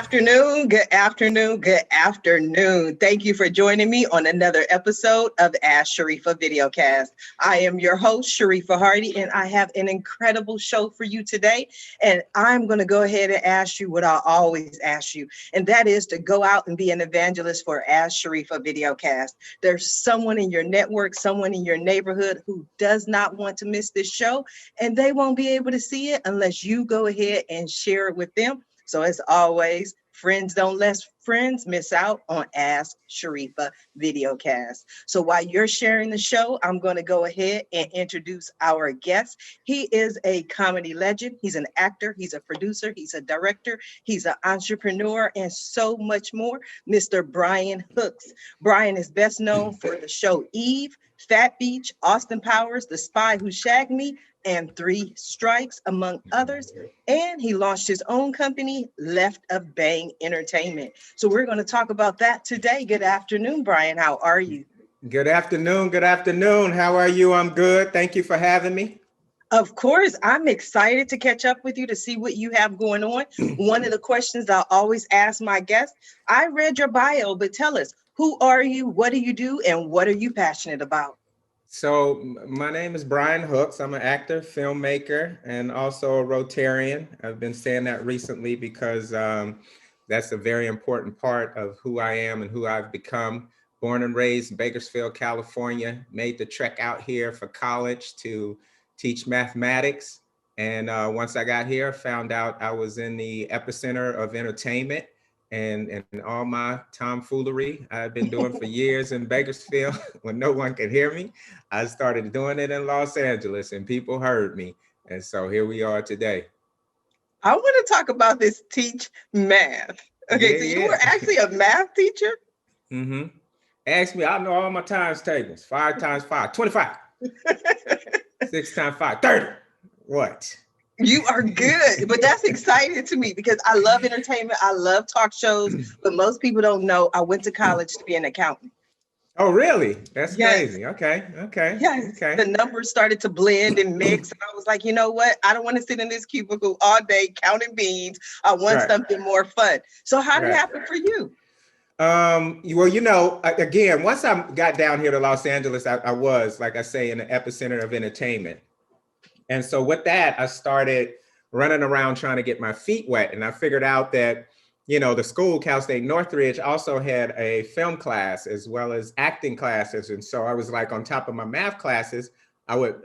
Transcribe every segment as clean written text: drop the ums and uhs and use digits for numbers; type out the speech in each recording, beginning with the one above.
afternoon, good afternoon, good afternoon. Thank you for joining me on another episode of Ask Sharifah Videocast. I am your host, Sharifah Hardie, and I have an incredible show for you today. And I'm going to go ahead and ask you what I always ask you, and that is to go out and be an evangelist for Ask Sharifah Videocast. There's someone in your network, someone in your neighborhood who does not want to miss this show, and they won't be able to see it unless you go ahead and share it with them. So as always, friends don't let friends miss out on Ask Sharifah Videocast. So while you're sharing the show, I'm going to go ahead and introduce our guest. He is a comedy legend. He's an actor. He's a producer. He's a director. He's an entrepreneur and so much more. Mr. Brian Hooks. Brian is best known for the show Eve, Phat Beach, Austin Powers, The Spy Who Shagged Me, and 3 Strikes, among others. And he launched his own company, Left of Bang Entertainment. So we're going to talk about that today. Good afternoon, Brian. How are you? Good afternoon. Good afternoon. How are you? I'm good. Thank you for having me. Of course, I'm excited to catch up with you to see what you have going on. One of the questions I always ask my guests, I read your bio, but tell us, who are you? What do you do? And what are you passionate about? So my name is Brian Hooks. I'm an actor, filmmaker, and also a Rotarian. I've been saying that recently because that's a very important part of who I am and who I've become. Born and raised in Bakersfield, California, made the trek out here for college to teach mathematics. And once I got here, found out I was in the epicenter of entertainment and all my tomfoolery I've been doing for years in Bakersfield when no one could hear me. I started doing it in Los Angeles and people heard me. And so here we are today. I want to talk about this teach math. Okay, so you were actually a math teacher? Mm-hmm. Ask me, I know all my times tables. 5 times 5, 25. 6 times 5, 30. What? You are good, but that's exciting to me because I love entertainment. I love talk shows, but most people don't know I went to college to be an accountant. Oh, really? That's crazy. Okay. Yes. Okay. The numbers started to blend and mix. And I was like, you know what? I don't want to sit in this cubicle all day counting beans. I want something more fun. So how did it happen for you? Well, again, once I got down here to Los Angeles, I was, like I say, in the epicenter of entertainment. And so with that, I started running around trying to get my feet wet. And I figured out that, the school, Cal State Northridge, also had a film class as well as acting classes. And so I was like, on top of my math classes, I would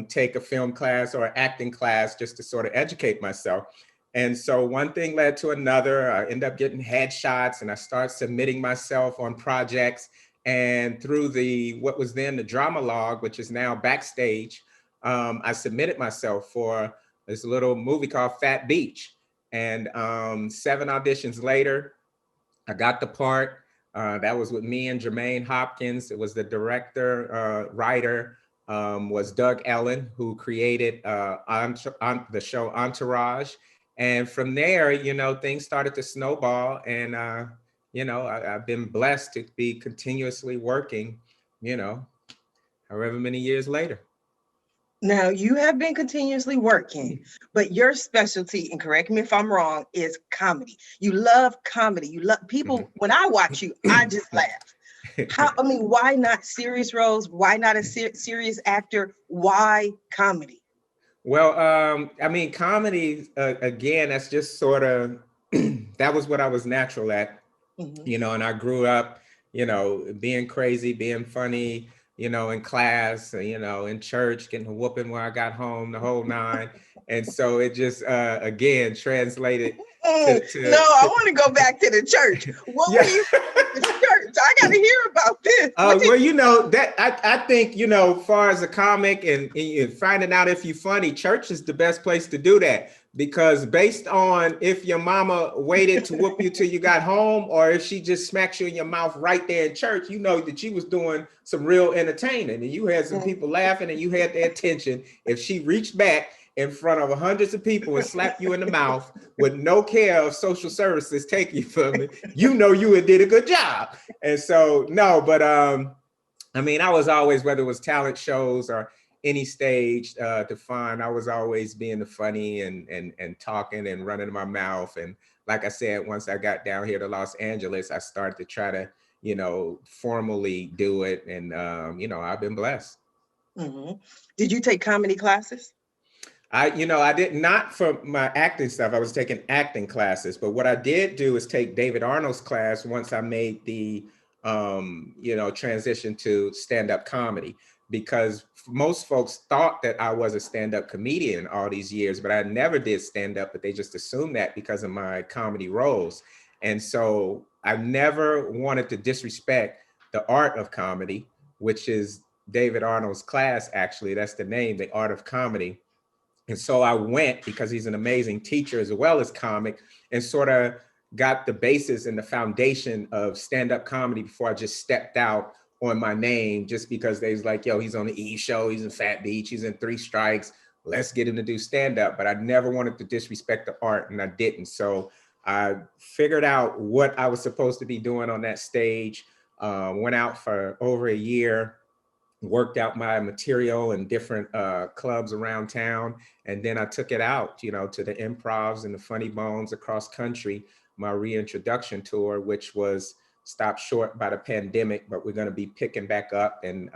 take a film class or acting class just to sort of educate myself. And so one thing led to another. I ended up getting headshots and I started submitting myself on projects. And through what was then the drama log, which is now Backstage, I submitted myself for this little movie called Phat Beach. And 7 auditions later, I got the part. That was with me and Jermaine Hopkins. It was the director, writer, was Doug Ellen, who created the show Entourage. And from there, things started to snowball. And, I've been blessed to be continuously working, however many years later. Now, you have been continuously working, but your specialty, and correct me if I'm wrong, is comedy. You love comedy. You love people. When I watch you, I just laugh. Why not serious roles? Why not a serious actor? Why comedy? Well, comedy, again, that's just sort of, that was what I was natural at, and I grew up, being crazy, being funny, in class, in church, getting a whooping when I got home, the whole 9. And so it just, again, translated to I want to go back to the church. What were you at the church? I got to hear about this. I think, as far as a comic and finding out if you're funny, church is the best place to do that. Because based on if your mama waited to whoop you till you got home, or if she just smacks you in your mouth right there in church, that you was doing some real entertaining and you had some people laughing and you had their attention. If she reached back in front of hundreds of people and slapped you in the mouth with no care of social services taking you from it, you had did a good job. And so, I was always, whether it was talent shows or any stage to find. I was always being the funny and talking and running my mouth. And like I said, once I got down here to Los Angeles, I started to try to, you know, formally do it. And, you know, I've been blessed. Mm-hmm. Did you take comedy classes? You know, I did not for my acting stuff. I was taking acting classes, but what I did do is take David Arnold's class once I made the, you know, transition to stand-up comedy, because most folks thought that I was a stand-up comedian all these years, but I never did stand-up, but they just assumed that because of my comedy roles. And so I never wanted to disrespect the art of comedy, which is David Arnold's class, actually. That's the name, The Art of Comedy. And so I went because he's an amazing teacher as well as comic, and sort of got the basis and the foundation of stand-up comedy before I just stepped out on my name, just because they was like, yo, he's on the E show, he's in Phat Beach, he's in 3 Strikes, let's get him to do stand-up. But I never wanted to disrespect the art, and I didn't. So I figured out what I was supposed to be doing on that stage, went out for over a year, worked out my material in different clubs around town. And then I took it out, you know, to the improvs and the funny bones across country, my reintroduction tour, which was stopped short by the pandemic, but we're going to be picking back up, and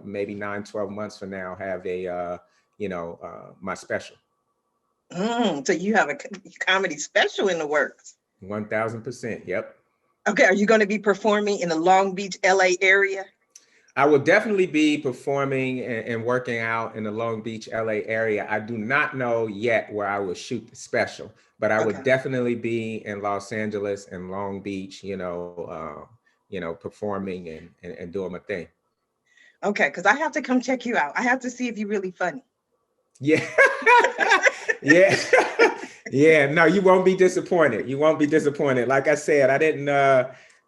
maybe 9-12 months from now have a, you know, my special. So you have a comedy special in the works. 1000%. Yep. Okay. Are you going to be performing in the Long Beach, LA area? I will definitely be performing and working out in the Long Beach, LA area. I do not know yet where I will shoot the special, but I would definitely be in Los Angeles and Long Beach, you know, performing and doing my thing. Okay, because I have to come check you out. I have to see if you're really funny. Yeah. Yeah. Yeah. No, you won't be disappointed. You won't be disappointed. Like I said, I didn't,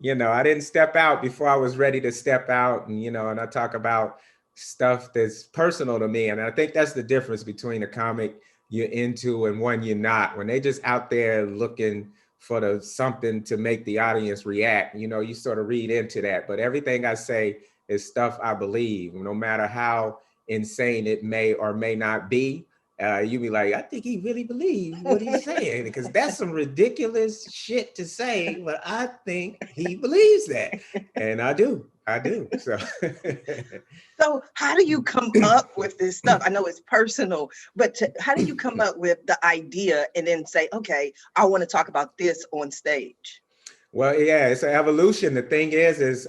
you know, I didn't step out before I was ready to step out. And, you know, and I talk about stuff that's personal to me. And I think that's the difference between a comic you're into and one you're not. When they just out there looking for something to make the audience react, you know, you sort of read into that. But everything I say is stuff I believe, no matter how insane it may or may not be. You be like, I think he really believes what he's saying, because that's some ridiculous shit to say, but I think he believes that. And I do. So, so how do you come up with this stuff? I know it's personal, but how do you come up with the idea and then say, okay, I want to talk about this on stage? Well, yeah, it's an evolution. The thing is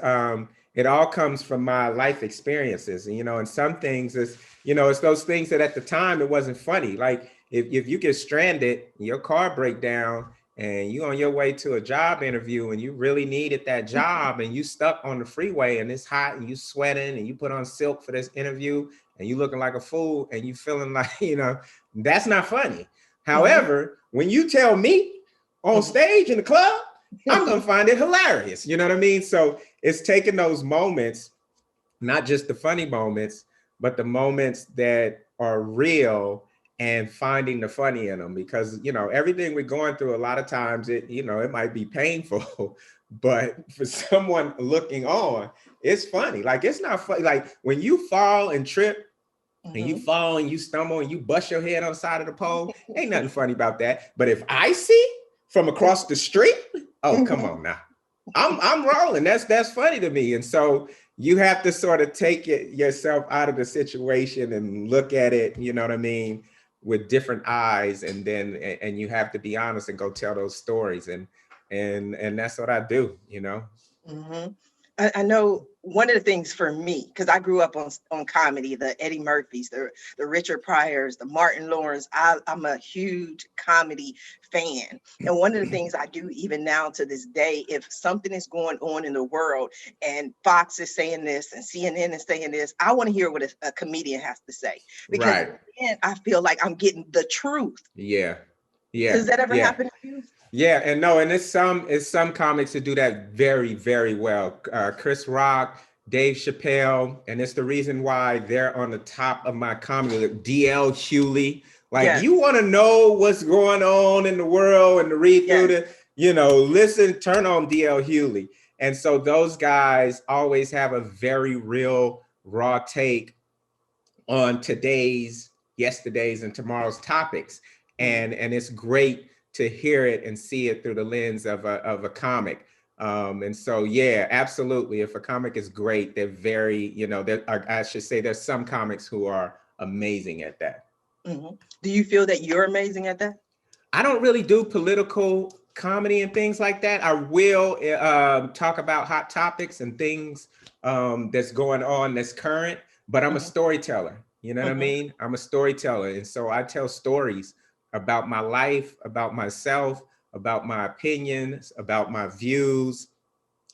it all comes from my life experiences. And, you know, and some things is, you know, it's those things that at the time it wasn't funny. Like if you get stranded, your car break down and you on your way to a job interview and you really needed that job and you stuck on the freeway and it's hot and you sweating and you put on silk for this interview and you looking like a fool and you feeling like, you know, that's not funny. However, when you tell me on stage in the club, I'm going to find it hilarious. You know what I mean? So it's taking those moments, not just the funny moments, but the moments that are real and finding the funny in them, because, you know, everything we're going through, a lot of times it might be painful, but for someone looking on, it's funny. Like, it's not funny. Like when you fall and trip and you fall and you stumble and you bust your head on the side of the pole, ain't nothing funny about that. But if I see from across the street, oh, come on now. I'm rolling. That's funny to me. And so you have to sort of take it yourself out of the situation and look at it, you know what I mean, with different eyes. And then, and you have to be honest and go tell those stories. And that's what I do, you know? I know one of the things for me, because I grew up on comedy, the Eddie Murphys, the Richard Pryors, the Martin Lawrence. I'm a huge comedy fan. And one of the things I do even now to this day, if something is going on in the world and Fox is saying this and CNN is saying this, I want to hear what a comedian has to say. Because then I feel like I'm getting the truth. Yeah. Does that ever happen to you? Yeah, and no, and it's some comics that do that very, very well. Chris Rock, Dave Chappelle, and it's the reason why they're on the top of my comedy. DL Hughley, like you want to know what's going on in the world and to read through the, you know, listen, turn on DL Hughley. And so those guys always have a very real, raw take on today's, yesterday's, and tomorrow's topics. And it's great to hear it and see it through the lens of a comic. And so, yeah, absolutely. If a comic is great, they're very, you know, I should say there's some comics who are amazing at that. Mm-hmm. Do you feel that you're amazing at that? I don't really do political comedy and things like that. I will talk about hot topics and things that's going on that's current, but I'm a storyteller. You know what I mean? I'm a storyteller. And so I tell stories about my life, about myself, about my opinions, about my views.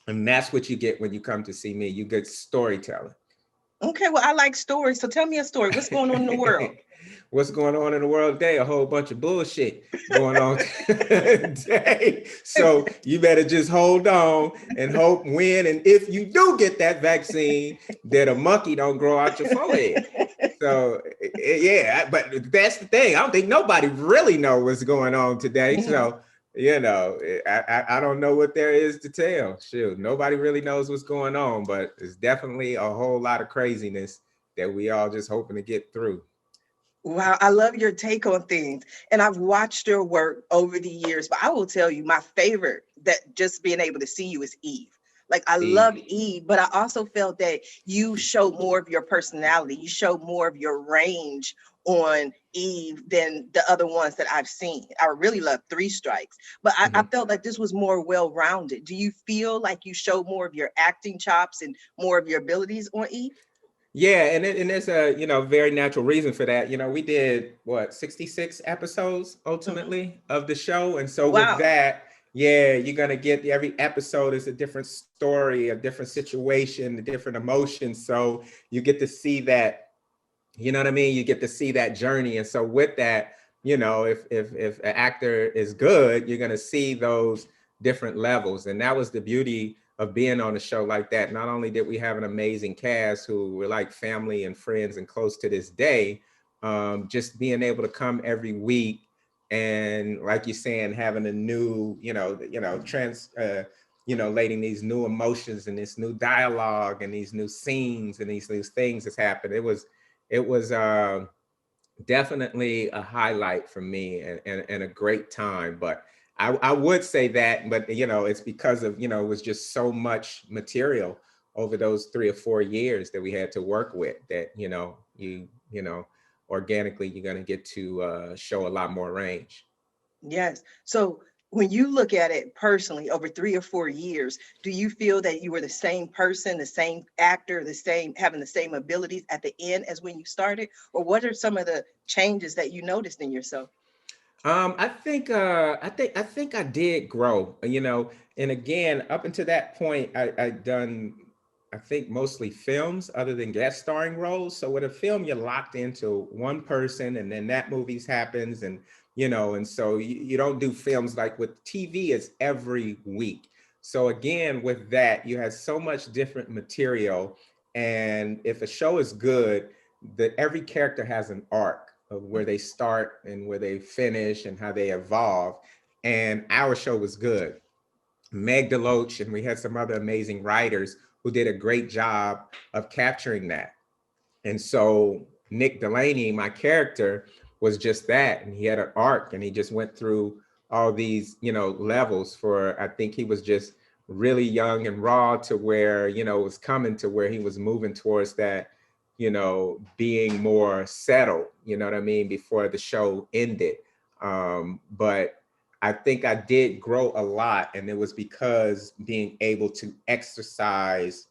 And that's what you get when you come to see me. You get storytelling. Okay, well, I like stories. So tell me a story. What's going on in the world? What's going on in the world today? A whole bunch of bullshit going on today. So you better just hold on and hope when and if you do get that vaccine, that a monkey don't grow out your forehead. So yeah, but that's the thing. I don't think nobody really know what's going on today. So you know, I don't know what there is to tell. Shoot, nobody really knows what's going on, but it's definitely a whole lot of craziness that we all just hoping to get through. Wow, I love your take on things. And I've watched your work over the years, but I will tell you my favorite, that just being able to see you, is Eve. Like, I love Eve, but I also felt that you showed more of your personality. You showed more of your range on Eve than the other ones that I've seen. I really love Three Strikes, but I felt like this was more well-rounded. Do you feel like you showed more of your acting chops and more of your abilities on Eve? Yeah, and there's a, you know, very natural reason for that. You know, we did what, 66 episodes ultimately of the show. And so with Wow. that, yeah, you're gonna get every episode is a different story, a different situation, a different emotion. So you get to see that, you know what I mean? You get to see that journey. And so with that, you know, if an actor is good, you're gonna see those different levels. And that was the beauty of being on a show like that. Not only did we have an amazing cast who were like family and friends and close to this day, just being able to come every week and, like you're saying, having a new, lating these new emotions and this new dialogue and these new scenes and these things that's happened. It was definitely a highlight for me and a great time. But I would say that, but you know, it's because of, you know, it was just so much material over those 3 or 4 years that we had to work with, that, you know, organically you're going to get to show a lot more range. Yes. So when you look at it personally over 3 or 4 years, do you feel that you were the same person, the same actor, the same, having the same abilities at the end as when you started? Or what are some of the changes that you noticed in yourself? I think I did grow, you know, and again, up until that point, I done, I think, mostly films other than guest starring roles. So with a film, you're locked into one person, and then that movie happens, and you know, and so you don't do films. Like with TV, it's every week. So again, with that, you have so much different material, and if a show is good, that every character has an arc of where they start and where they finish and how they evolve. And our show was good. Meg Deloach, and we had some other amazing writers who did a great job of capturing that. And so Nick Delaney, my character, was just that. And he had an arc, and he just went through all these, you know, levels for, I think he was just really young and raw to where, you know, it was coming to where he was moving towards that, you know, being more settled, you know what I mean, before the show ended. But I think I did grow a lot, and it was because being able to exercise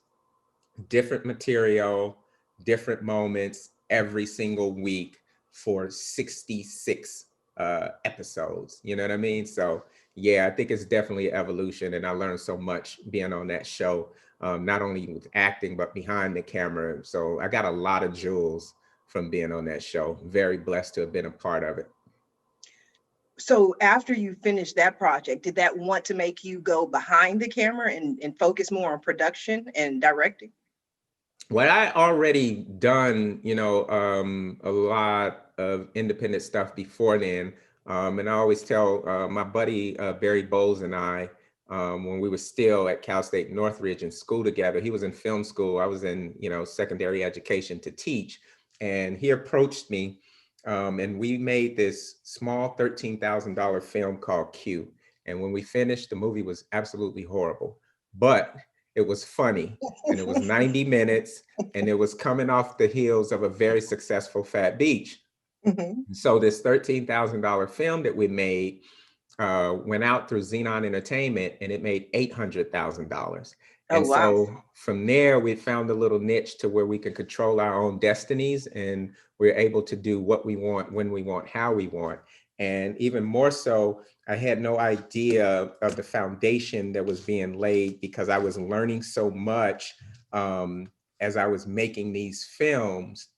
different material, different moments every single week for 66 episodes. You know what I mean? So yeah, I think it's definitely evolution, and I learned so much being on that show, not only with acting but behind the camera. So I got a lot of jewels from being on that show. Very blessed to have been a part of it. So after you finished that project, did that want to make you go behind the camera and focus more on production and directing? Well, I already done, you know, a lot of independent stuff before then. And I always tell my buddy Barry Bowles and I, when we were still at Cal State Northridge in school together, he was in film school. I was in, you know, secondary education to teach. and he approached me, and we made this small $13,000 film called Q. And when we finished, the movie was absolutely horrible, but it was funny, and it was 90 minutes, and it was coming off the heels of a very successful Phat Beach. Mhm. So this $13,000 film that we made went out through Xenon Entertainment, and it made $800,000. Oh, And wow. so from there, we found a little niche to where we can control our own destinies, and we're able to do what we want, when we want, how we want. And even more so, I had no idea of the foundation that was being laid, because I was learning so much as I was making these films,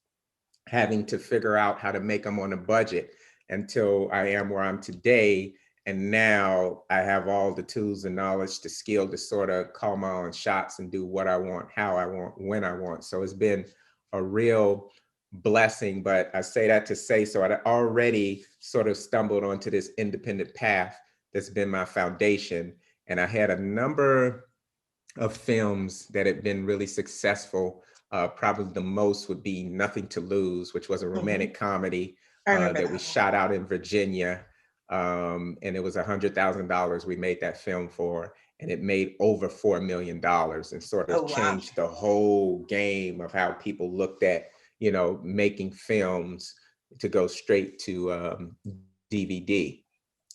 having to figure out how to make them on a budget, until I am where I'm today. And now I have all the tools and knowledge, the skill to sort of call my own shots and do what I want, how I want, when I want. So it's been a real blessing. But I say that to say, so I already sort of stumbled onto this independent path that's been my foundation. And I had a number of films that had been really successful. Probably the most would be Nothing to Lose, which was a romantic comedy I remember that we that. shot out in Virginia. And it was $100,000 we made that film for, and it made over $4 million, and sort Oh, of wow. changed the whole game of how people looked at, making films to go straight to DVD.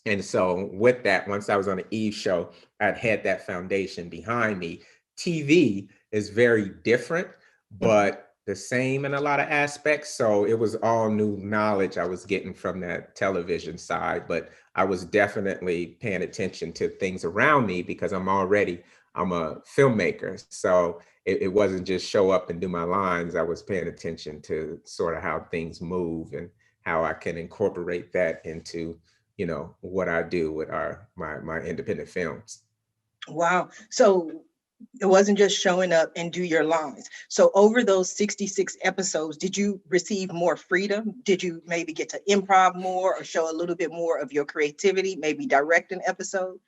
And so with that, once I was on the Eve show, I'd had that foundation behind me. TV is very different, Mhm. but the same in a lot of aspects. So it was all new knowledge I was getting from that television side, but I was definitely paying attention to things around me, because I'm a filmmaker. So it wasn't just show up and do my lines. I was paying attention to sort of how things move, and how I can incorporate that into what I do with my independent films. Wow. So it wasn't just showing up and do your lines. So over those 66 episodes, did you receive more freedom? Did you maybe get to improv more, or show a little bit more of your creativity, maybe direct an episode?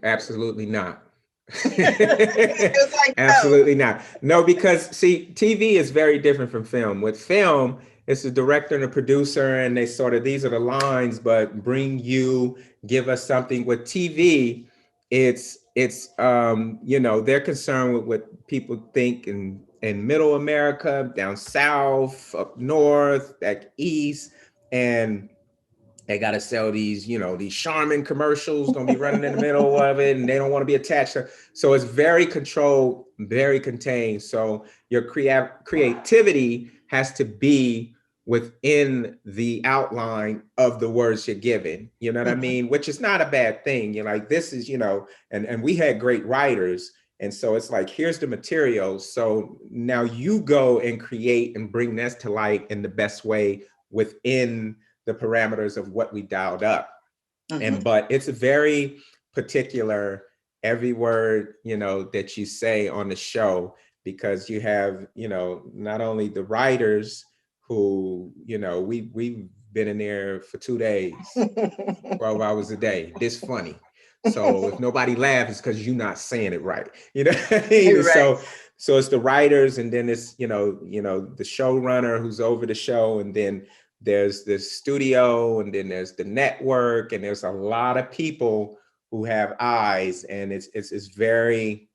Absolutely not. It's like, no. Absolutely not. No, because see, TV is very different from film. With film, it's the director and the producer, and they sort of, these are the lines, but give us something. With TV, they're concerned with what people think in middle America, down south, up north, back east, and they got to sell these Charmin commercials going to be running in the middle of it, and they don't want to be attached to. So it's very controlled, very contained. So your creativity has to be within the outline of the words you're given. You know what I Mhm. mean? Which is not a bad thing. You're like, this is, and we had great writers. And so it's like, here's the material. So now you go and create and bring this to light in the best way within the parameters of what we dialed up. Mhm. But it's a very particular, every word, that you say on the show, because you have, not only the writers who, we've been in there for 2 days, 12 hours a day, this funny. So if nobody laughs, it's because you're not saying it right. You know what I mean? You're And right. so it's the writers, and then it's, the showrunner who's over the show, and then there's this studio, and then there's the network, and there's a lot of people who have eyes, and it's very,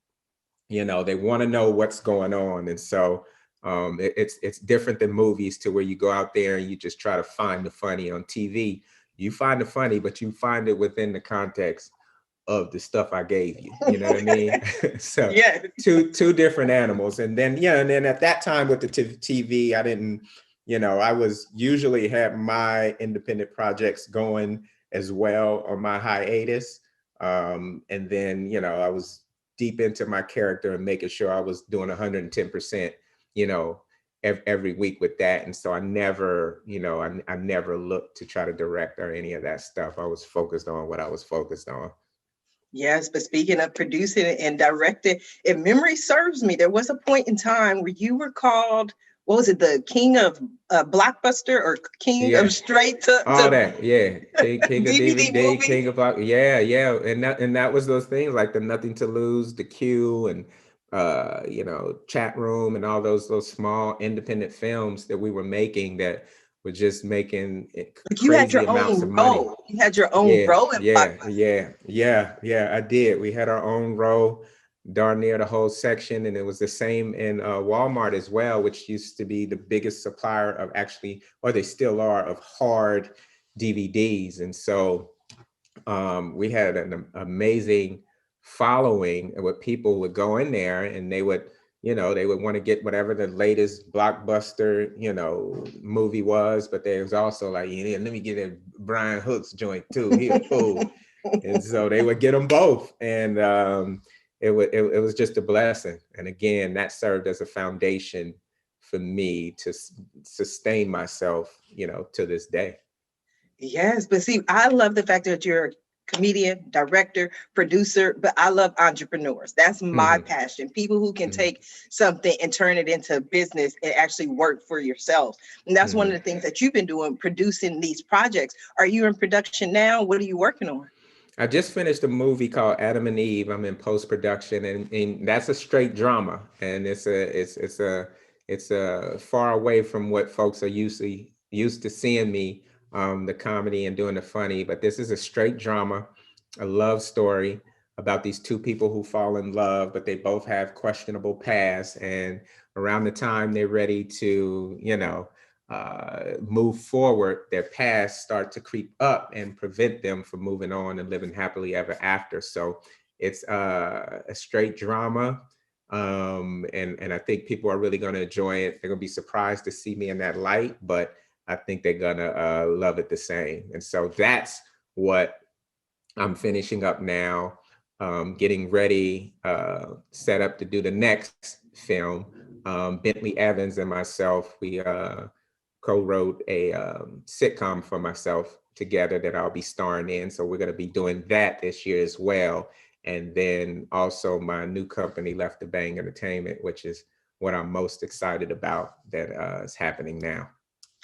they want to know what's going on. And so it's different than movies, to where you go out there and you just try to find the funny. On TV, you find the funny, but you find it within the context of the stuff I gave you. You know what I mean? So Yeah. two different animals. And then, and then at that time with the TV, I didn't, I was usually had my independent projects going as well on my hiatus. And then, I was deep into my character and making sure I was doing 110%, every week with that. And so I never, I never looked to try to direct or any of that stuff. I was focused on what I was focused on. Yes, but speaking of producing and directing, if memory serves me, there was a point in time where you were called, what was it, the king of Blockbuster, or king Yeah. of straight to, All that, yeah. King of DVD DVD, movies? King of Block, yeah. And that was those things like the Nothing to Lose, the Q, and chat room and all those small independent films that we were making that were just making Like you had crazy your amounts own of money. role. You had your own Yeah, role in yeah, Blockbuster. yeah, I did. We had our own row, darn near the whole section, and it was the same in Walmart as well, which used to be the biggest supplier of actually, or they still are, of hard DVDs. And so we had an amazing following, and what people would go in there and they would, they would want to get whatever the latest blockbuster, movie was, but there was also like, let me get a Brian Hook's joint too. He a fool. And so they would get them both. And it was just a blessing. And again, that served as a foundation for me to sustain myself, to this day. Yes, but see, I love the fact that you're a comedian, director, producer, but I love entrepreneurs. That's my Mm-hmm. passion. People who can Mm-hmm. take something and turn it into business and actually work for yourself. And that's one of the things that you've been doing, producing these projects. Are you in production now? What are you working on? I just finished a movie called Adam and Eve. I'm in post-production, and that's a straight drama, and it's a far away from what folks are usually used to seeing me, the comedy and doing the funny. But this is a straight drama, a love story about these two people who fall in love, but they both have questionable pasts, and around the time they're ready to, move forward, their past start to creep up and prevent them from moving on and living happily ever after. So it's a straight drama. And I think people are really going to enjoy it. They're going to be surprised to see me in that light, but I think they're going to love it the same. And so that's what I'm finishing up now, getting ready, set up to do the next film. Bentley Evans and myself, we co-wrote a sitcom for myself together that I'll be starring in. So we're going to be doing that this year as well. And then also my new company, Left to Bang Entertainment, which is what I'm most excited about that is happening now.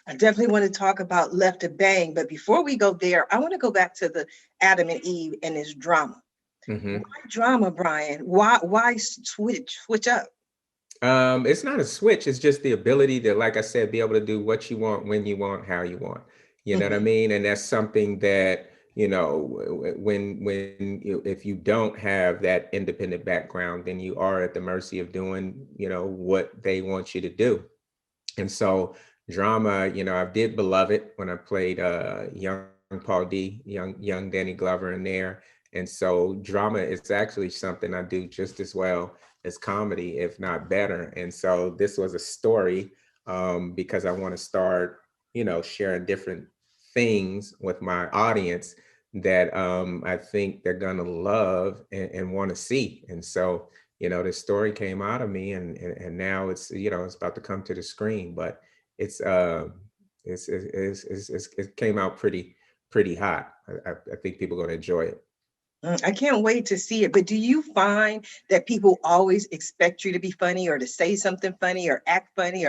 I definitely want to talk about Left to Bang, but before we go there, I want to go back to the Adam and Eve and this drama. Mm-hmm. Why drama, Brian? Why switch up? It's not a switch. It's just the ability to, like I said, be able to do what you want, when you want, how you want. You know what I mean? And that's something that, if you don't have that independent background, then you are at the mercy of doing, what they want you to do. And so drama, I did Beloved when I played young Paul D, young Danny Glover in there. And so drama is actually something I do just as well as comedy, if not better. And so this was a story, because I want to start, sharing different things with my audience that I think they're gonna love and want to see. And so, this story came out of me, and now it's, it's about to come to the screen. But it's it came out pretty hot. I think people are going to enjoy it. I can't wait to see it. But do you find that people always expect you to be funny or to say something funny or act silly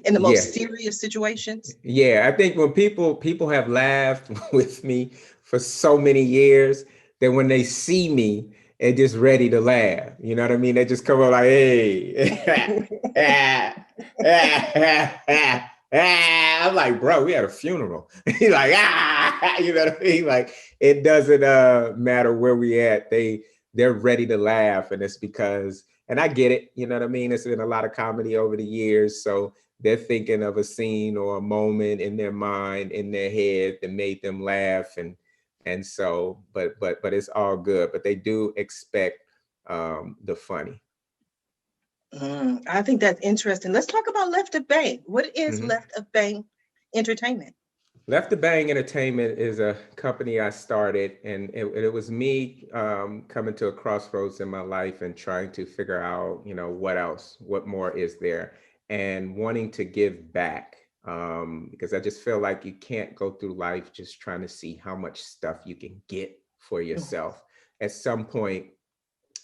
in the Yeah, most serious situations? yeah. I think when people have laughed with me for so many years, that when they see me, they're just ready to laugh. You know what I mean? They just come up like, hey. I'm like, bro, we had a funeral. He's like, you know what I mean? Like, it doesn't matter where we at. They're ready to laugh. And it's because, and I get it, you know what I mean? It's been a lot of comedy over the years. So they're thinking of a scene or a moment in their mind, in their head that made them laugh. And so, but it's all good. But they do expect the funny. I think that's interesting. Let's talk about Left of Bang. What is Mhm. Left of Bang Entertainment? Left to Bang Entertainment is a company I started, and it was me coming to a crossroads in my life and trying to figure out, what else, what more is there, and wanting to give back, because I just feel like you can't go through life just trying to see how much stuff you can get for yourself. At some point,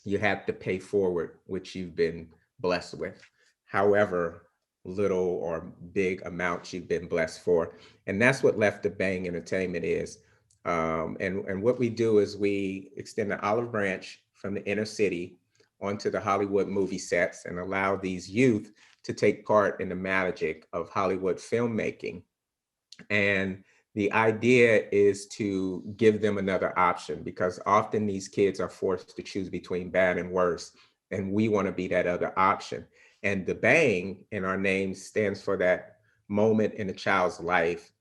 you have to pay forward what you've been blessed with, however little or big amounts you've been blessed for. And that's what Left to Bang Entertainment is. And what we do is we extend the olive branch from the inner city onto the Hollywood movie sets and allow these youth to take part in the magic of Hollywood filmmaking. And the idea is to give them another option, because often these kids are forced to choose between bad and worse. And we want to be that other option. And the bang in our name stands for that moment in a child's life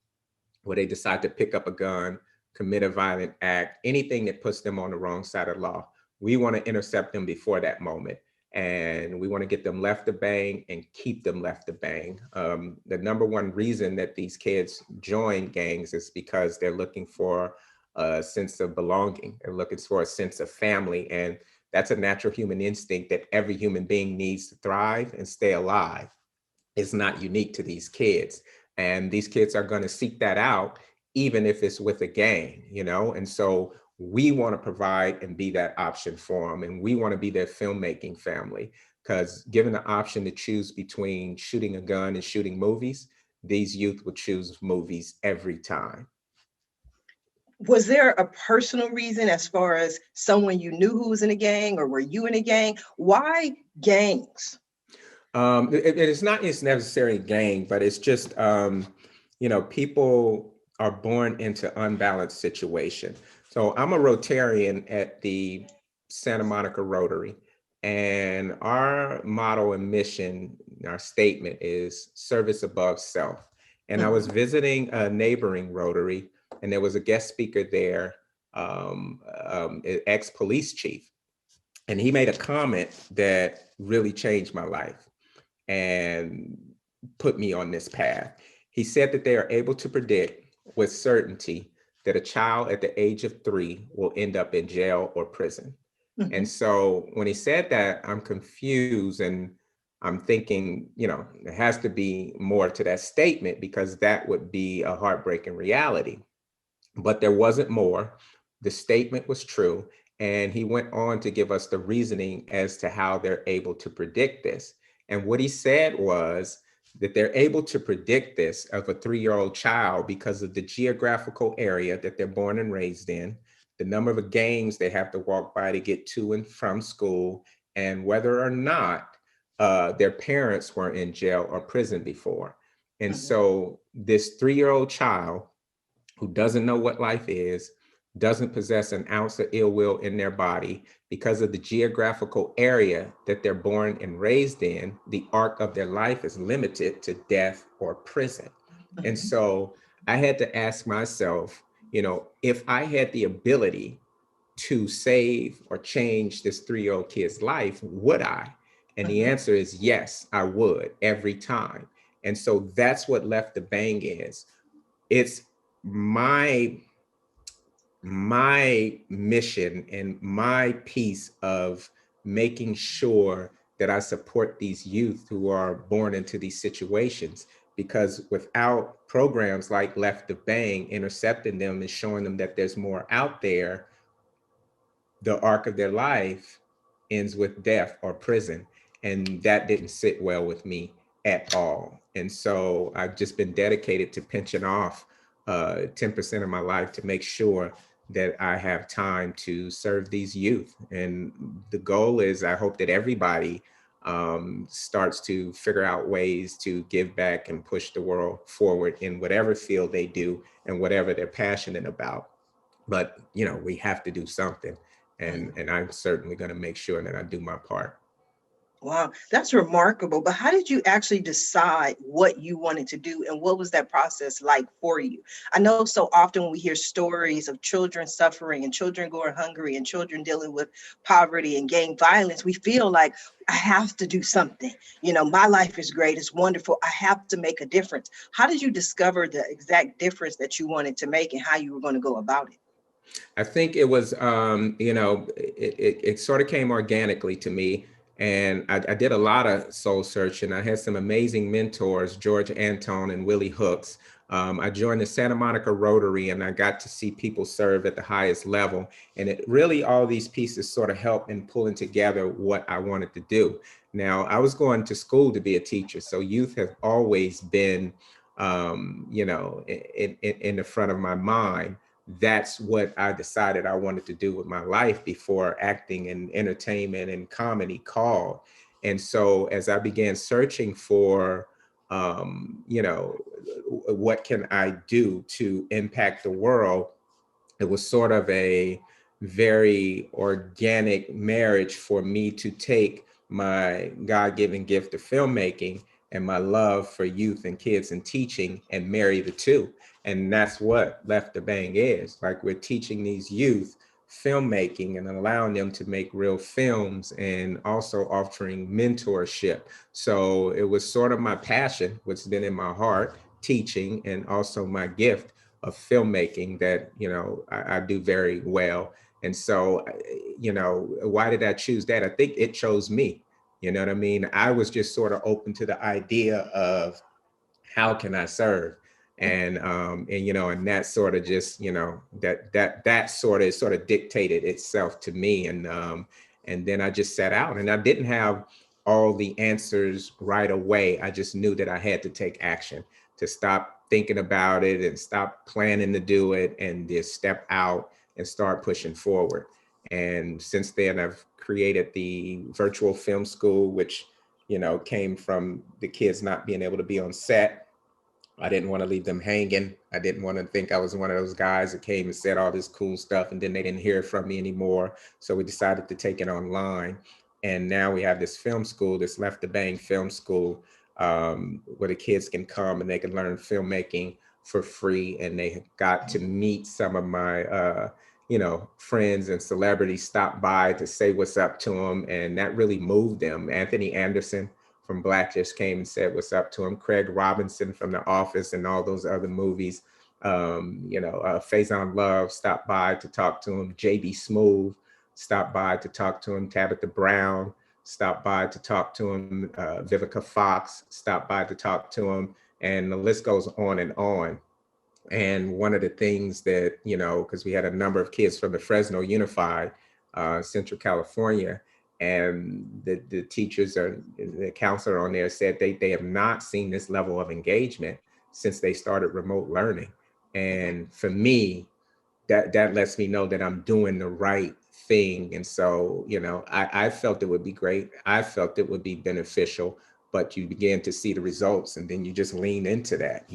where they decide to pick up a gun, commit a violent act, anything that puts them on the wrong side of the law. We want to intercept them before that moment. And we want to get them left to bang and keep them left to bang. The number one reason that these kids join gangs is because they're looking for a sense of belonging. They're looking for a sense of family. And that's a natural human instinct that every human being needs to thrive and stay alive. It's not unique to these kids. And these kids are going to seek that out, even if it's with a gang, you know? And so we want to provide and be that option for them. And we want to be their filmmaking family, because given the option to choose between shooting a gun and shooting movies, these youth would choose movies every time. Was there a personal reason, as far as someone you knew who was in a gang, or were you in a gang? Why gangs? It's not necessarily a gang, but it's just, you know, people are born into unbalanced situation. So I'm a Rotarian at the Santa Monica Rotary, and our motto and mission, our statement is service above self. And I was visiting a neighboring Rotary, and there was a guest speaker there, ex-police chief, and he made a comment that really changed my life and put me on this path. He said that they are able to predict with certainty that a child at the age of 3 will end up in jail or prison. Mm-hmm. And so when he said that, I'm confused, and I'm thinking, you know, there has to be more to that statement, because that would be a heartbreaking reality. But there wasn't more. The statement was true. And he went on to give us the reasoning as to how they're able to predict this. And what he said was that they're able to predict this of a 3-year-old child because of the geographical area that they're born and raised in, the number of gangs they have to walk by to get to and from school, and whether or not their parents were in jail or prison before. And so this 3-year-old child who doesn't know what life is, doesn't possess an ounce of ill will in their body, because of the geographical area that they're born and raised in, the arc of their life is limited to death or prison. And so I had to ask myself, you know, if I had the ability to save or change this 3-year-old kid's life, would I? And the answer is yes, I would, every time. And so that's what Left the Bang is. It's my mission and my piece of making sure that I support these youth who are born into these situations, because without programs like Left the Bang intercepting them and showing them that there's more out there, the arc of their life ends with death or prison. And that didn't sit well with me at all. And so I've just been dedicated to pinching off 10% of my life to make sure that I have time to serve these youth. And the goal is, I hope that everybody starts to figure out ways to give back and push the world forward in whatever field they do and whatever they're passionate about. But, you know, we have to do something. And I'm certainly going to make sure that I do my part. Wow, that's remarkable. But how did you actually decide what you wanted to do, and what was that process like for you? I know so often when we hear stories of children suffering and children going hungry and children dealing with poverty and gang violence, we feel like, I have to do something. You know, my life is great, it's wonderful, I have to make a difference. How did you discover the exact difference that you wanted to make and how you were going to go about it? I think it was, you know, it sort of came organically to me. And I did a lot of soul searching. I had some amazing mentors, George Anton and Willie Hooks. I joined the Santa Monica Rotary, and I got to see people serve at the highest level. And it really, all these pieces sort of helped in pulling together what I wanted to do. Now, I was going to school to be a teacher, so youth have always been, you know, in the front of my mind. that's what I decided I wanted to do with my life before acting and entertainment and comedy called. And so as I began searching for, what can I do to impact the world, it was sort of a very organic marriage for me to take my God-given gift of filmmaking and my love for youth and kids and teaching and marry the two. And that's what Left the Bang is. Like, we're teaching these youth filmmaking and allowing them to make real films, and also offering mentorship. So it was sort of my passion, what's been in my heart, teaching, and also my gift of filmmaking that, I do very well. And so, why did I choose that? I think it chose me. You know what I mean? I was just sort of open to the idea of how can I serve? And that sort of just, that sort of dictated itself to me. And then I just set out, and I didn't have all the answers right away. I just knew that I had to take action, to stop thinking about it and stop planning to do it, and just step out and start pushing forward. And since then, I've created the virtual film school, which, came from the kids not being able to be on set. I didn't want to leave them hanging. I didn't want to think I was one of those guys that came and said all this cool stuff and then they didn't hear from me anymore. So we decided to take it online. And now we have this film school, this Left the Bang film school, where the kids can come and they can learn filmmaking for free. And they got to meet some of my, friends and celebrities, stop by to say what's up to them. And that really moved them. Anthony Anderson from Black just came and said what's up to him. Craig Robinson from The Office and all those other movies. Faison Love stopped by to talk to him. JB Smoove stopped by to talk to him. Tabitha Brown stopped by to talk to him. Vivica Fox stopped by to talk to him. And the list goes on and on. And one of the things that, because we had a number of kids from the Fresno Unified, Central California, and the teachers or the counselor on there said they have not seen this level of engagement since they started remote learning. And for me, that lets me know that I'm doing the right thing. And so, I felt it would be great. I felt it would be beneficial, but you begin to see the results, and then you just lean into that.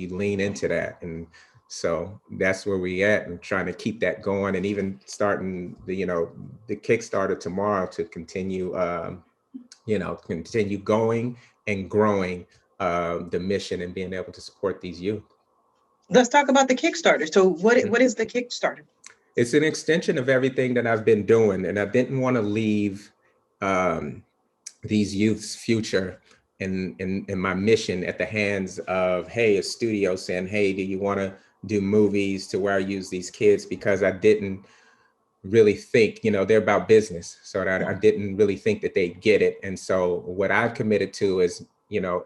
And so that's where we at, and trying to keep that going, and even starting the Kickstarter tomorrow to continue, continue going and growing the mission and being able to support these youth. Let's talk about the Kickstarter. So what is the Kickstarter? It's an extension of everything that I've been doing, and I didn't want to leave these youth's future and my mission at the hands of, hey, a studio saying, hey, do you want to do movies, to where I use these kids, because I didn't really think, they're about business. So that I didn't really think that they get it. And so what I've committed to is,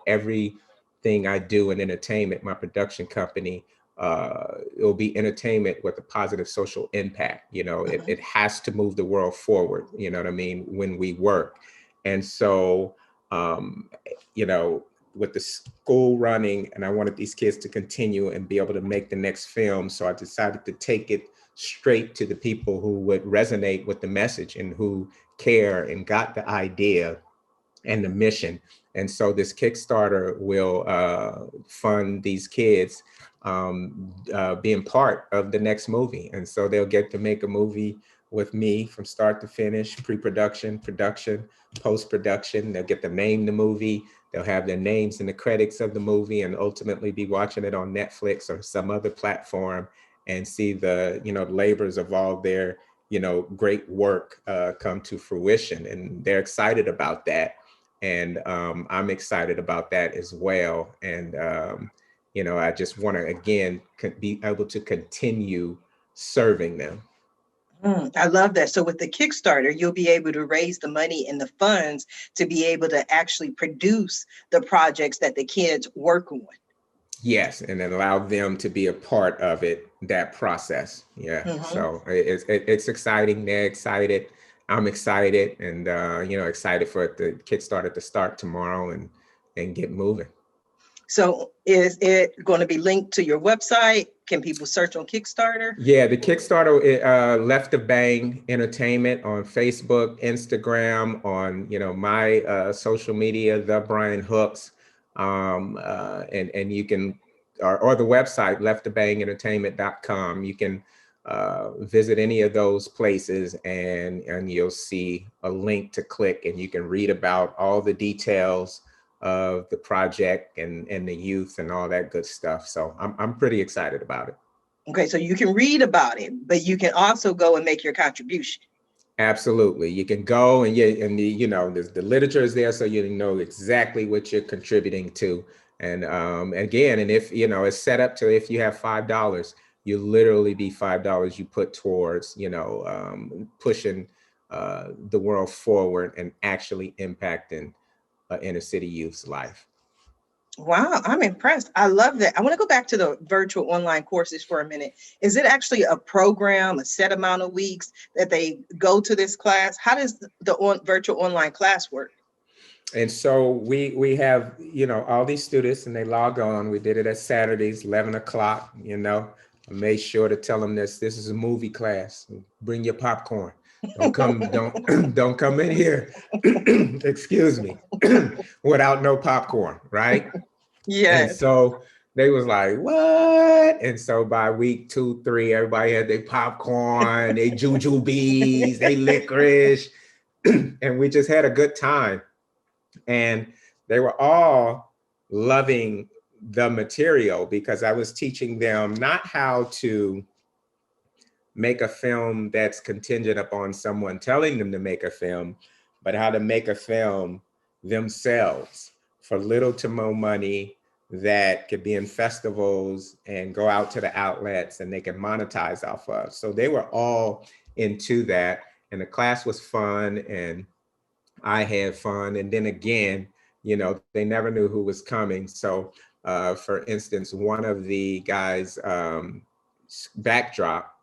everything I do in entertainment, my production company, it will be entertainment with a positive social impact. It has to move the world forward, you know what I mean, when we work. And so, with the school running, and I wanted these kids to continue and be able to make the next film. So I decided to take it straight to the people who would resonate with the message and who care and got the idea and the mission. And so this Kickstarter will fund these kids being part of the next movie. And so they'll get to make a movie with me from start to finish, pre-production, production, post-production. They'll get to name the movie. They'll have their names in the credits of the movie, and ultimately be watching it on Netflix or some other platform and see the, labors of all their, great work come to fruition. And they're excited about that. And I'm excited about that as well. And, I just want to, again, be able to continue serving them. I love that. So with the Kickstarter, you'll be able to raise the money and the funds to be able to actually produce the projects that the kids work on. Yes, and then allow them to be a part of it, that process. Yeah. So it's exciting. They're excited. I'm excited, and excited for the Kickstarter to start tomorrow and get moving. So is it going to be linked to your website? Can people search on Kickstarter? Yeah, the Kickstarter Left a Bang Entertainment on Facebook, Instagram, on my social media, The Brian Hooks, and you can or the website leftabangentertainment.com. You can visit any of those places and you'll see a link to click, and you can read about all the details of the project and the youth and all that good stuff. So I'm pretty excited about it. Okay, so you can read about it, but you can also go and make your contribution. Absolutely. You can go and the literature is there, so you know exactly what you're contributing to. And again, and if it's set up to, if you have $5, you literally be $5 you put towards pushing the world forward and actually impacting inner city youth's life. Wow, I'm impressed. I love that. I want to go back to the virtual online courses for a minute. Is it actually a program, a set amount of weeks that they go to this class? How does the virtual online class work? And so we have, all these students, and they log on. We did it at Saturdays, 11 o'clock, I made sure to tell them this is a movie class. Bring your popcorn. Don't come in here, excuse me, without no popcorn, right? Yes. And so they was like, what? And so by week 2, 3, everybody had their popcorn, they jujubes, they licorice, and we just had a good time. And they were all loving the material because I was teaching them not how to make a film that's contingent upon someone telling them to make a film, but how to make a film themselves for little to no money that could be in festivals and go out to the outlets and they can monetize off of. So they were all into that. And the class was fun and I had fun. And then again, they never knew who was coming. So for instance, one of the guys' backdrop,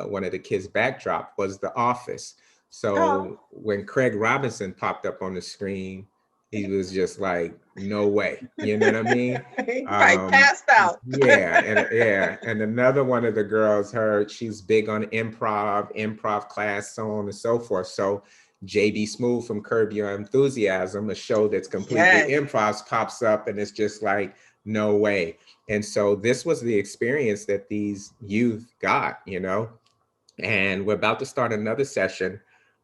one of the kids' backdrop was The Office. So when Craig Robinson popped up on the screen, he was just like, no way. You know what I mean? Right, passed out. And another one of the girls, she's big on improv class, so on and so forth. So JB Smooth from Curb Your Enthusiasm, a show that's completely improv, pops up, and it's just like, no way. And so this was the experience that these youth got, and we're about to start another session,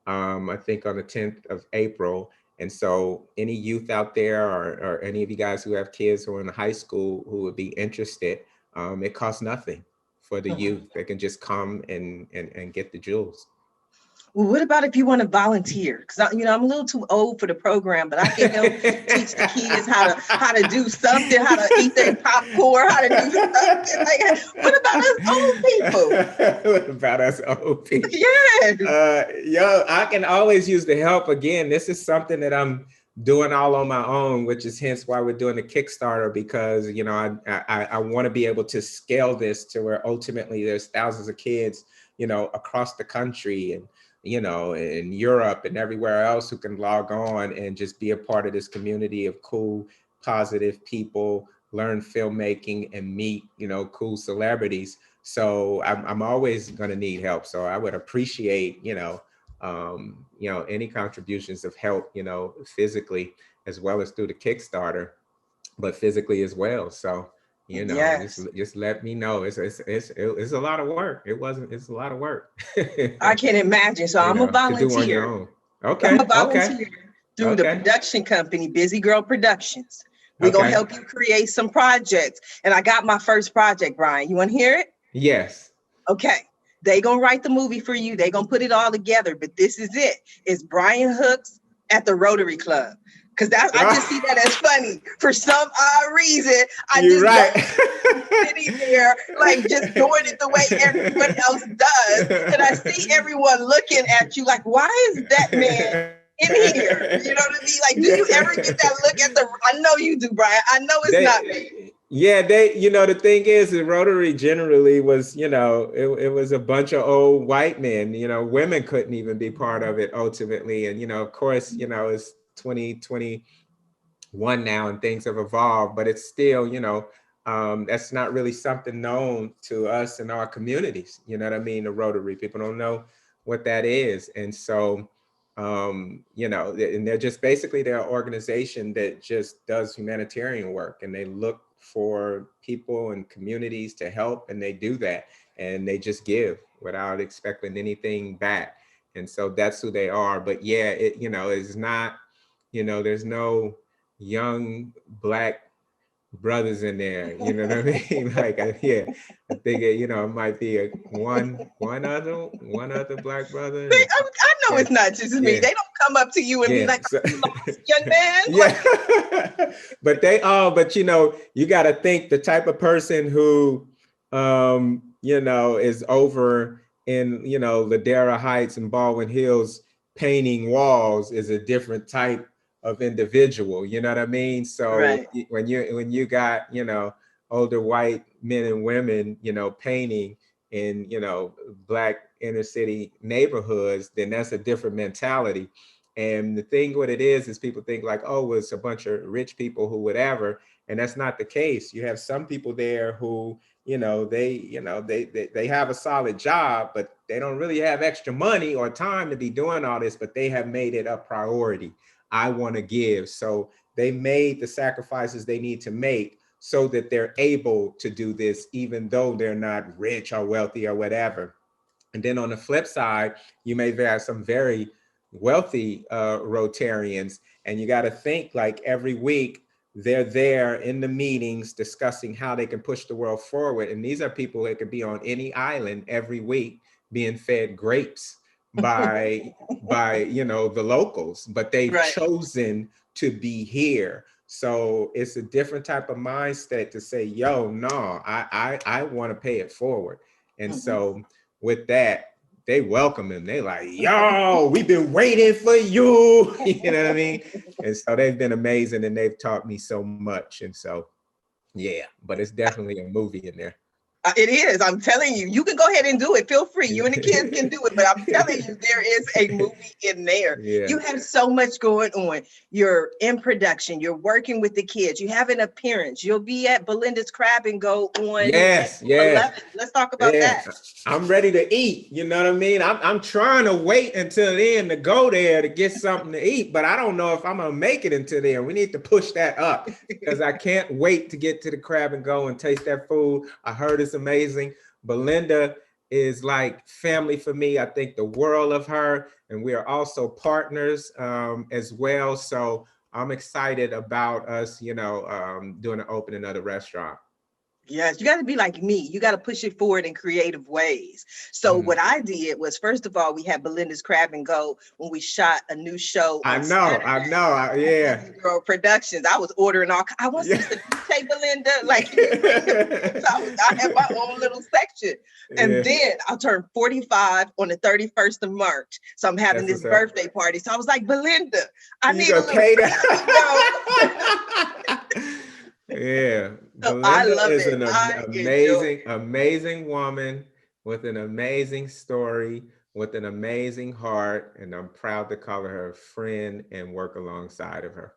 I think on the 10th of April. And so any youth out there or any of you guys who have kids who are in high school who would be interested, it costs nothing for the youth. They can just come and get the jewels. Well, what about if you want to volunteer? Because I'm a little too old for the program, but I can help teach the kids how to do something, how to eat their popcorn, how to do something. Like, what about us old people? What about us old people? Yes. I can always use the help. Again, this is something that I'm doing all on my own, which is hence why we're doing the Kickstarter, because I want to be able to scale this to where ultimately there's thousands of kids, across the country and in Europe and everywhere else who can log on and just be a part of this community of cool, positive people, learn filmmaking and meet, cool celebrities. So I'm always going to need help. So I would appreciate, any contributions of help, physically, as well as through the Kickstarter, but physically as well. So, just let me know. It's a lot of work. It's a lot of work. I can imagine. So I'm a volunteer. To do on your own. Okay. I'm a volunteer through the production company, Busy Girl Productions. We're going to help you create some projects. And I got my first project, Brian. You want to hear it? Yes. Okay. They going to write the movie for you. They going to put it all together. But this is it. It's Brian Hooks at the Rotary Club. Because I just see that as funny. For some odd reason, I just sitting there, like just doing it the way everyone else does. And I see everyone looking at you like, why is that man in here? You know what I mean? Like, do you ever get that look at I know you do, Brian. I know it's not me. Yeah, the thing is, the Rotary generally was, it was a bunch of old white men, women couldn't even be part of it ultimately. And, of course, it's 2021 one now and things have evolved, but it's still, that's not really something known to us in our communities. You know what I mean? The Rotary people don't know what that is. And so, and they're just basically they're an organization that just does humanitarian work, and they look for people and communities to help, and they do that, and they just give without expecting anything back. And so that's who they are. But yeah, it's not, there's no young Black brothers in there, you know what I mean? Like, I think it might be one other Black brother. I know it's not just me. They don't come up to you and be like, "You lost, young man." Yeah, but you got to think the type of person who, is over in Ladera Heights and Baldwin Hills painting walls is a different type of individual, you know what I mean? So right. when you got, older white men and women, painting in, Black inner city neighborhoods, then that's a different mentality. And the thing what it is people think like, oh, well, it's a bunch of rich people who whatever. And that's not the case. You have some people there who, they have a solid job, but they don't really have extra money or time to be doing all this, but they have made it a priority. I want to give. So they made the sacrifices they need to make so that they're able to do this, even though they're not rich or wealthy or whatever. And then on the flip side, you may have some very wealthy Rotarians, and you got to think like every week they're there in the meetings discussing how they can push the world forward. And these are people that could be on any island every week being fed grapes by the locals, but they've chosen to be here. So it's a different type of mindset to say, yo, no, I want to pay it forward. And so with that, they welcome him. They like, yo, we've been waiting for you. You know what I mean? And so they've been amazing, and they've taught me so much. And so, yeah, but it's definitely a movie in there. It is. I'm telling you, you can go ahead and do it. Feel free. You and the kids can do it. But I'm telling you, there is a movie in there. Yeah. You have so much going on. You're in production. You're working with the kids. You have an appearance. You'll be at Belindas Crab and go on. Yes. 11. Let's talk about that. I'm ready to eat. You know what I mean? I'm trying to wait until then to go there to get something to eat, but I don't know if I'm going to make it until then. We need to push that up because I can't wait to get to the Crab and Go and taste that food. I heard it's amazing. Belinda is like family for me. I think the world of her, and we are also partners as well. So I'm excited about us, doing an opening of the restaurant. Yes, you got to be like me. You got to push it forward in creative ways. So what I did was, first of all, we had Belinda's Crab and Go when we shot a new show. I know. Yeah. Girl Productions. I was ordering all. I want some ceviche, Belinda. Like, I had my own little section. And then I turned 45 on the 31st of March. So I'm having this birthday party. So I was like, Belinda, I need a cater. Yeah, so Belinda is an amazing woman with an amazing story, with an amazing heart, and I'm proud to call her a friend and work alongside of her.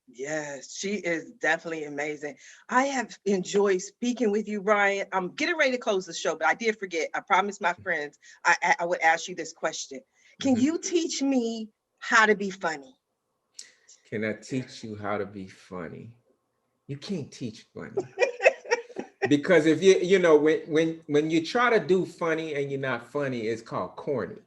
Yes, she is definitely amazing. I have enjoyed speaking with you, Ryan. I'm getting ready to close the show, but I did forget. I promised my friends I would ask you this question. Can you teach me how to be funny? Can I teach you how to be funny? You can't teach funny. Because if when you try to do funny and you're not funny, it's called corny.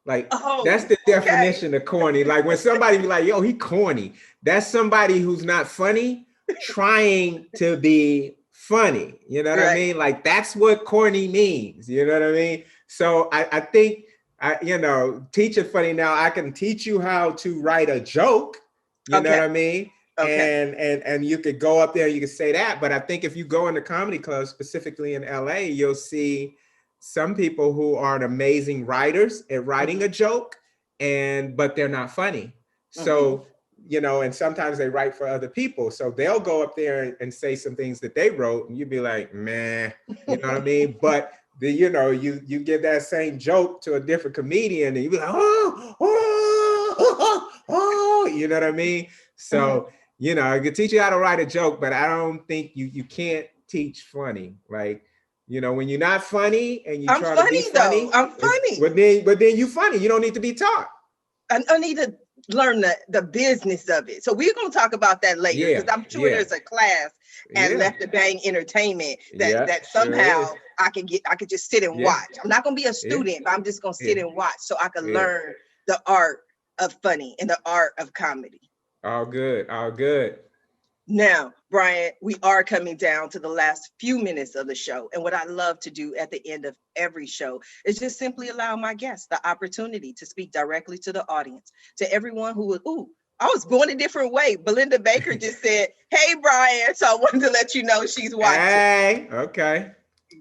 Like that's the definition of corny. Like when somebody be like, yo, he corny. That's somebody who's not funny trying to be funny. You know what I mean? Like that's what corny means. You know what I mean? So I think teaching funny now, I can teach you how to write a joke. You know what I mean? Okay. And you could go up there, you could say that. But I think if you go into comedy clubs, specifically in LA, you'll see some people who are amazing writers at writing a joke, but they're not funny. So, and sometimes they write for other people. So they'll go up there and say some things that they wrote, and you'd be like, man, you know what I mean? But you give that same joke to a different comedian, and you be like, oh, you know what I mean? So you know, I could teach you how to write a joke, but I don't think you can't teach funny. Like, you know, when you're not funny and you I'm try to be funny though. funny, I'm funny. but then you funny. You don't need to be taught. I need to learn the business of it. So we're going to talk about that later, because I'm sure there's a class at Left the Bang Entertainment that somehow sure I could just sit and watch. I'm not going to be a student, but I'm just going to sit and watch so I can learn the art of funny and the art of comedy. All good. All good. Now, Brian, we are coming down to the last few minutes of the show. And what I love to do at the end of every show is just simply allow my guests the opportunity to speak directly to the audience, to everyone who would, I was going a different way. Belinda Baker just said, hey, Brian. So I wanted to let you know she's watching. Hey, okay.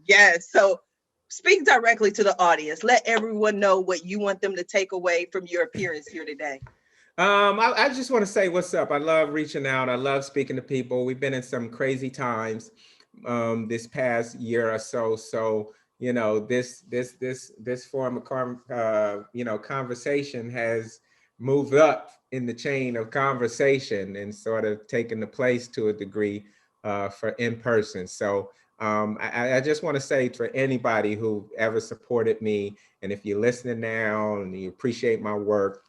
Yes. So speak directly to the audience. Let everyone know what you want them to take away from your appearance here today. I just want to say what's up. I love reaching out. I love speaking to people. We've been in some crazy times this past year or so. So, you know, this form of conversation has moved up in the chain of conversation and sort of taken the place to a degree for in person. So I just want to say for anybody who ever supported me, and if you're listening now and you appreciate my work,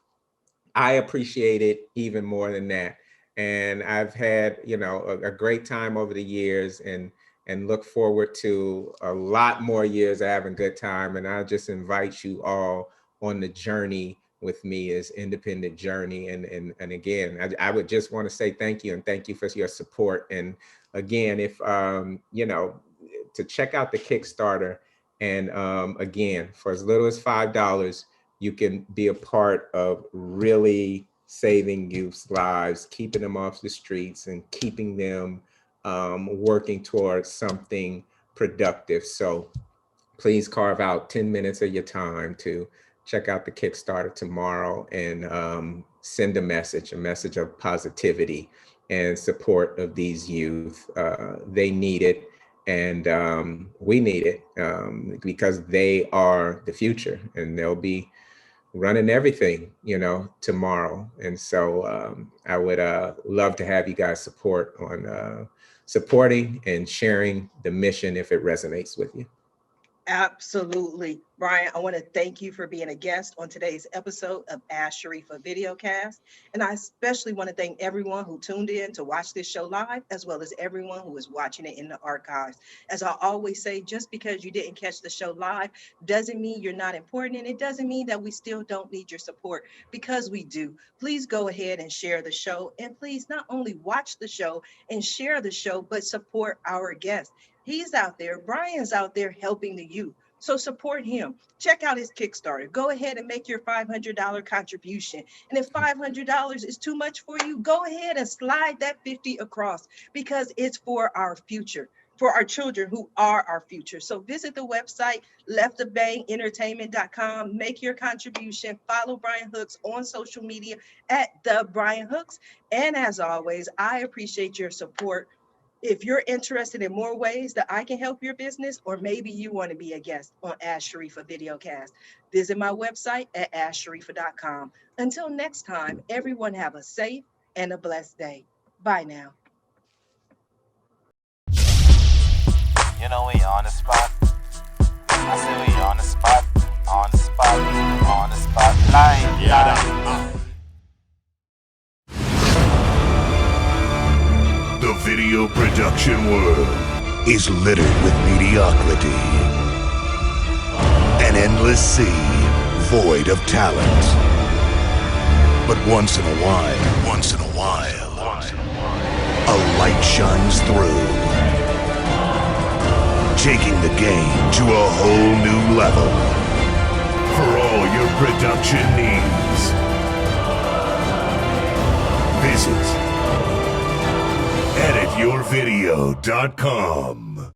I appreciate it even more than that. And I've had, you know, a great time over the years, and look forward to a lot more years of having a good time. And I'll just invite you all on the journey with me, as independent journey. And again, I would just want to say thank you, and thank you for your support. And again, if, you know, to check out the Kickstarter, and again, for as little as $5, you can be a part of really saving youth's lives, keeping them off the streets, and keeping them working towards something productive. So please carve out 10 minutes of your time to check out the Kickstarter tomorrow, and send a message of positivity and support of these youth. They need it. And we need it because they are the future, and they'll be running everything, you know, tomorrow. And so I would love to have you guys support on supporting and sharing the mission if it resonates with you. Absolutely. Brian, I want to thank you for being a guest on today's episode of Ask Sharifah Videocast. And I especially want to thank everyone who tuned in to watch this show live, as well as everyone who is watching it in the archives. As I always say, just because you didn't catch the show live doesn't mean you're not important. And it doesn't mean that we still don't need your support, because we do. Please go ahead and share the show. And please not only watch the show and share the show, but support our guests. He's out there, Brian's out there helping the youth. So support him. Check out his Kickstarter. Go ahead and make your $500 contribution. And if $500 is too much for you, go ahead and slide that 50 across, because it's for our future, for our children who are our future. So visit the website, leftthebangentertainment.com. Make your contribution. Follow Brian Hooks on social media at The Brian Hooks. And as always, I appreciate your support. If you're interested in more ways that I can help your business, or maybe you want to be a guest on Ask Sharifah Videocast, visit my website at AskSharifah.com. Until next time, everyone have a safe and a blessed day. Bye now. You know we on the spot. I say we on the spot, on the spot, on the spotlight. Yeah. The video production world is littered with mediocrity. An endless sea void of talent. But once in a while, a light shines through, taking the game to a whole new level. For all your production needs, visit edityourvideo.com.